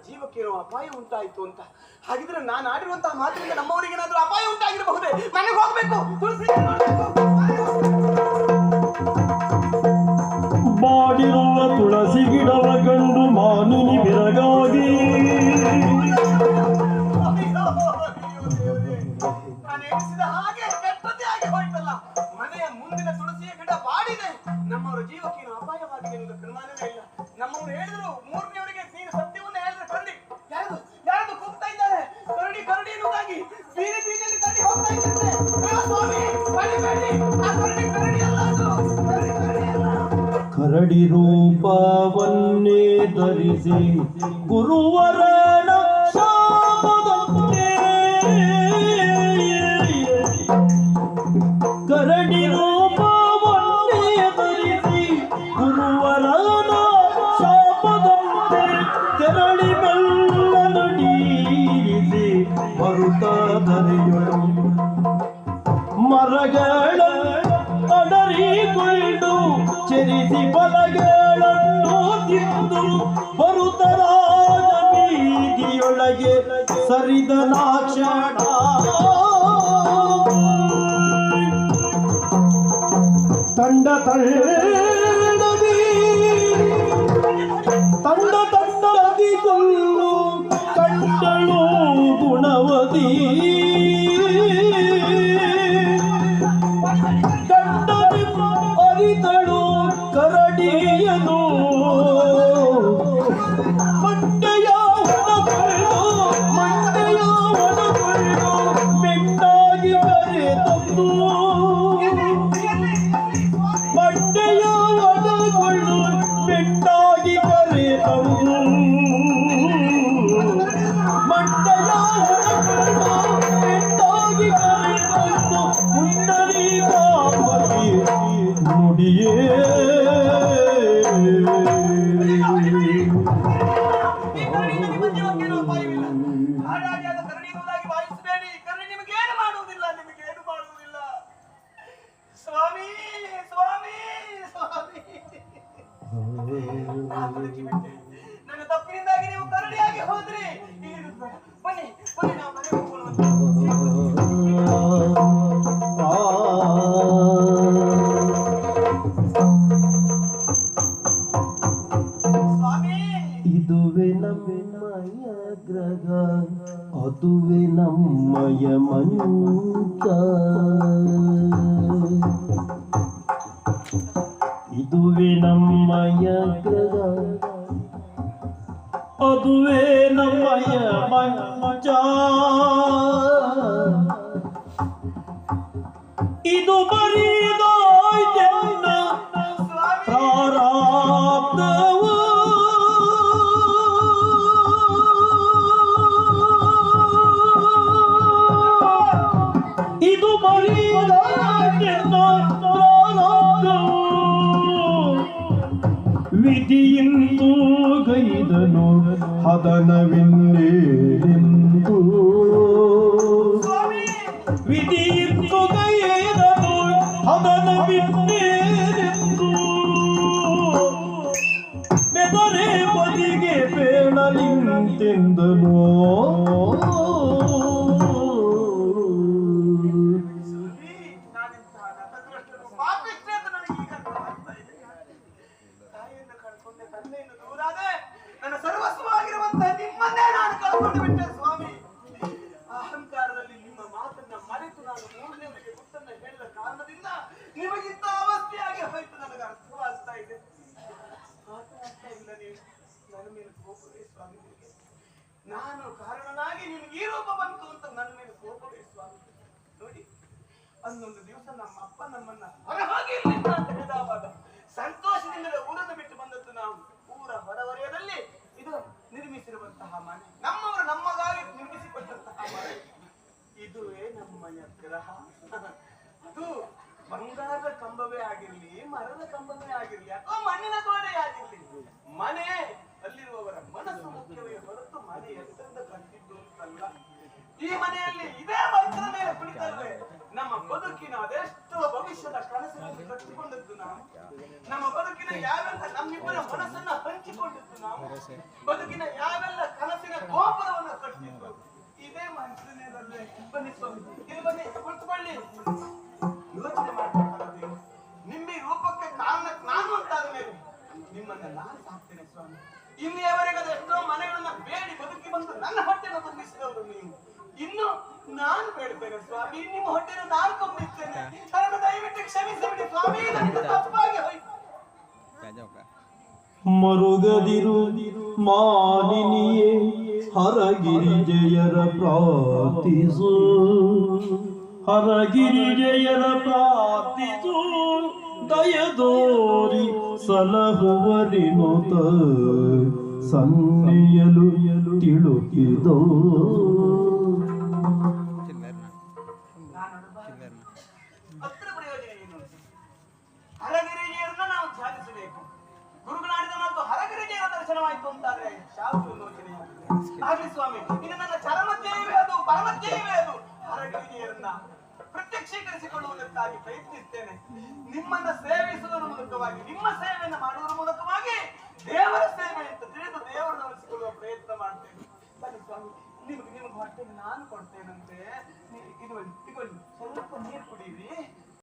ಜೀವಕ್ಕೇನೋ ಅಪಾಯ ಉಂಟಾಯಿತು ಅಂತ. ಹಾಗಿದ್ರೆ ನಾನು ಆಡಿರುವಂತಹ ಮಾತಿನಿಂದ ನಮ್ಮವರಿಗೆ ಏನಾದರೂ ಅಪಾಯ ಉಂಟಾಗಿರಬಹುದೇ? ಮನೆಗೆ ಹೋಗ್ಬೇಕು. ಬಾಡಿರುವ ತುಳಸಿ ಗಿಡವ ಕಂಡು ಮಾನುನಿ ಬೆರಗಾಗಿ ನಾನು ಎಣಿಸಿದ ಹಾಗೆ ಕೆಟ್ಟದ್ದೇ ಆಗಿ ಹೋಯ್ತಲ್ಲ. ಮನೆಯ ಮುಂದಿನ ತುಳಸಿಯ ಗಿಡ ಬಾಡಿದೆ. ನಮ್ಮವರ ಜೀವಕ್ಕೇನು ಅಪಾಯವಾಗಿದೆ ಎಂದು ಪ್ರಮಾಣವೇ ಇಲ್ಲ. ನಮ್ಮವರು ಹೇಳಿದ್ರು, ಮೂರನೆಯವರಿಗೆ ನೀನು ಸತ್ಯವನ್ನು ಹೇಳಿದ್ರೆ ಕರಡಿ ಯಾರು ಕೂಗ್ತಾ ಇದ್ದಾರೆ, ಕರಡಿ ಕರಡಿ ಎನ್ನುವುದಾಗಿ ಬೀದಿ ಬೀದಿಯಲ್ಲಿ ಕರಡಿ ಹೋಗ್ತಾ ಇದ್ದಾರೆ. ಸ್ವಾಮಿ ಬಡಿಬೇಡಿ, ಆ ಕರಡಿ ಕರಡಿ ಅಲ್ಲ, ಅದು ಕರಡಿ ಕರಡಿ ಅಲ್ಲ. ಕರಡಿ ರೂಪವನ್ನೇ ಧರಿಸಿ ಗುರುವರನ ಶಾಪದಂತೆ ಕರಡಿ ರೂಪವನ್ನೇ ಧರಿಸಿ ಗುರುವರನ ಶಾಪದಂತೆ ತೆರಳಿ ಮೆಲ್ಲನ ನೀರಿಸಿ ಬರುತ್ತ ಧರೆಯಳು ಮರಗಳ ಅಡರಿಕೊಂಡು ಚೆರಿಸಿ ಬಲಗಳನ್ನು ತಿಂದು ಬರುತ್ತರಾದ ಬೀದಿಯೊಳಗೆ ಸರಿದ ನಾಕ್ಷಣ ತಂಡ ತಂಡದಿಗೊಳ್ಳು ಕಂಡಳು ಗುಣವತಿ ಅರಿತಳು ಕರಡಿಯನು ಮಂಡೆಯ ಒಣಗೊಳ್ಳು ಬೆಟ್ಟಾಗಿ ಕರೆತಂದು ಮಂಡೆಯ ಒಣಗೊಳ್ಳು ಬೆಟ್ಟಾಗಿ ಕರೆತಂದು ಮಂಡೆಯ ಒಣಗೊಳ್ಳು ಬೆಟ್ಟಾಗಿ ಕರೆತಂದು ಮುನ್ನಡಿ ಕಾಪತಿ ನುಡಿಯೇ ಸ್ವಾಮಿ ಸ್ವಾಮಿ ಸ್ವಾಮಿ, ನನ್ನ ತಪ್ಪಿನಿಂದಾಗಿ ನೀವು ಕರಡಿಯಾಗಿ ಹೋದ್ರಿ. ಬನ್ನಿ ಬನ್ನಿ, ನಾವು ಮನೆಗೆ ಹೋಗೋಣ. ಇದುವೆ ನಮ್ಮಯ ಗ್ರಹ ಅದುವೆ ನಮ್ಮಯ ಮಂಚ ಇದುವೆ ನಮ್ಮಯ ಗ್ರಹ ಅದುವೆ ನಮ್ಮಯ ಮಂಚ ಇದು ಬರೀದಾಯ್ತೆನ್ನ ಪ್ರಾರಾಬ್ಧವು ಇದು ಬರೀದಾಯ್ತೆನ್ನ ಪ್ರಾರಾಬ್ಧವು ವಿಧಿಯಿಂದು ಗೈದನು ಹದನವಿನ್ನೇನೆಂದು ವಿಧಿಯಿಂದು ಗೈದನು ಹದನವಿನ್ನೇನೆಂದು ಬೆದರೆ ಬದಿಗೆ ಬೇಡಲಿಂತೆಂದನು ನನ್ನ ಸರ್ವಸ್ವವಾಗಿರುವಂತಹ ನಿಮ್ಮನ್ನೇ ನಾನು ಕಳ್ಕೊಂಡು ಬಿಟ್ಟೆ ಸ್ವಾಮಿ. ಅಹಂಕಾರದಲ್ಲಿ ನಿಮ್ಮ ಮಾತನ್ನ ಮರೆತು ನಾನು ಮೂರನೆಯವರಿಗೆ ಗುಟ್ಟನ್ನ ಹೇಳಿದ ಕಾರಣದಿಂದ ನಿಮಗಿಂತ ಅವಸ್ಥೆಯಾಗಿ ಹೋಯ್ತು. ನನಗೆ ಅರ್ಥವಾಗ್ತಾ ಇದೆ. ಇಲ್ಲ, ನೀವು ನನ್ನ ಮೇಲೆ ಕೋಪವೇ ಸ್ವಾಮಿ. ನಾನು ಕಾರಣನಾಗಿ ನಿಮ್ಗೆ ಈ ರೂಪ ಬಂತು ಅಂತ ನನ್ನ ಮೇಲೆ ಕೋಪವೇ ಸ್ವಾಮಿ. ನೋಡಿ, ಅನ್ನೊಂದು ದಿವಸ ನಮ್ಮ ಅಪ್ಪ ನಮ್ಮನ್ನ ಹೊರಹೋಗಿರ್ಲಿ ಅಂತ ಹೇಳಿದವಾಗ ಸಂತೋಷದಿಂದಲೇ ಊರನ್ನು ಬಿಟ್ಟು ಬಂದದ್ದು ನಾವು. ಊರ ಹೊರವಲಯದಲ್ಲಿ ಇದು ನಿರ್ಮಿಸಿರುವಂತಹ ಮನೆ, ನಮ್ಮವರು ನಮಗಾಗಿ ನಿರ್ಮಿಸಿಕೊಟ್ಟಂತಹ ಮನೆ. ಇದುವೇ ನಮ್ಮಯ ಗ್ರಹ. ಅದು ಬಂಗಾರದ ಕಂಬವೇ ಆಗಿರ್ಲಿ, ಮರದ ಕಂಬವೇ ಆಗಿರ್ಲಿ, ಅಥವಾ ಮಣ್ಣಿನ ಗೋಡೆ ಆಗಿರ್ಲಿ, ಮನೆ ಅಲ್ಲಿರುವವರ ಮನಸ್ಸು ಮುಖ್ಯವೇ ಹೊರತು ಮನೆ ಎಷ್ಟರಿಂದ ಕಟ್ಟಿದ್ದು ಅಂತಲ್ಲ. ಈ ಮನೆಯಲ್ಲಿ ಇದೇ ಮಂಚದ ಮೇಲೆ ಕುಳಿತಲ್ವೇ ನಮ್ಮ ಬದುಕಿನ ಅದೆಷ್ಟೋ ಭವಿಷ್ಯದ ಕನಸುಗಳನ್ನು ಕಟ್ಟಿಕೊಂಡದ್ದು ನಾವು. ನಮ್ಮ ಬದುಕಿನ ಯಾವೆಲ್ಲ ನಮ್ಮಿಬ್ಬರ ಮನಸ್ಸನ್ನ ಹಂಚಿಕೊಂಡಿದ್ದು ನಾವು. ಬದುಕಿನ ಯಾವೆಲ್ಲ ಕನಸು ನಾನು ಬೇಡ್ತೇನೆ ಸ್ವಾಮಿ, ನಿಮ್ಮ ಹೊಟ್ಟೆನ ನಾನು ತುಂಬಿಸ್ತೇನೆ. ನನ್ನನ್ನು ದಯವಿಟ್ಟು ಕ್ಷಮಿಸಿಬಿಡಿ ಸ್ವಾಮಿ, ನನಗೆ ತಪ್ಪಾಗಿ ಹೋಯ್ತು. ಮರುಗದಿರು ಮಾಲಿನಿಯೇ ಹರಗಿರಿ ಜಯರ ಪ್ರಾರ್ಥಿಸು, ಹರಗಿರಿ ಜಯರ ಪ್ರಾರ್ಥಿಸು, ದಯದೋರಿ ಸಲಹುವರಿನುತ ಸನ್ನೆಯಲು ತಿಳುಕಿದೋ. ಅತ್ರ ಪ್ರಯೋಜನ ಏನು? ಹರಗಿರಿಜಿಯರನ್ನ ನಾವು ಧ್ಯಾನಿಸಬೇಕು. ಗುರುಗಳಾಡಿದ ಮಾತು ಹರಗಿರಿಜಿಯರ ದರ್ಶನವಾಯಿತು ಅಂತಾದ್ರೆ ಶಾಸ್ತ್ರ ವಿಮೋಚನೆಯಾಗಿದೆ. ಆಗಲಿ ಸ್ವಾಮಿ, ಇನ್ನು ನನ್ನ ಚರಮಧ್ಯಯವೇ ಅದು, ಪರಮಧ್ಯಯವೇ ಅದು. ಹರಗಿರಿಜಿಯರನ್ನ ಪ್ರತ್ಯಕ್ಷೀಕರಿಸಿಕೊಳ್ಳುವುದಕ್ಕಾಗಿ ಪ್ರಯತ್ನಿಸ್ತೇನೆ. ನಿಮ್ಮನ್ನ ಸೇವಿಸುವುದರ ಮೂಲಕವಾಗಿ, ನಿಮ್ಮ ಸೇವೆಯನ್ನು ಮಾಡುವುದರ ಮೂಲಕವಾಗಿ ದೇವರ ಸೇವೆ ಅಂತ ತಿಳಿದು ದೇವರನ್ನು ಉಳಿಸಿಕೊಳ್ಳುವ ಪ್ರಯತ್ನ ಮಾಡ್ತೇನೆ. ಬನ್ನಿ ಸ್ವಾಮಿ, ನಿಮಗೆ ಹೊಟ್ಟೆ ನಾನು ಕೊಡ್ತೇನಂತೆ. ಇದುವಲ್ಲಿ ಸ್ವಲ್ಪ ನೀರು ಕುಡೀರಿ.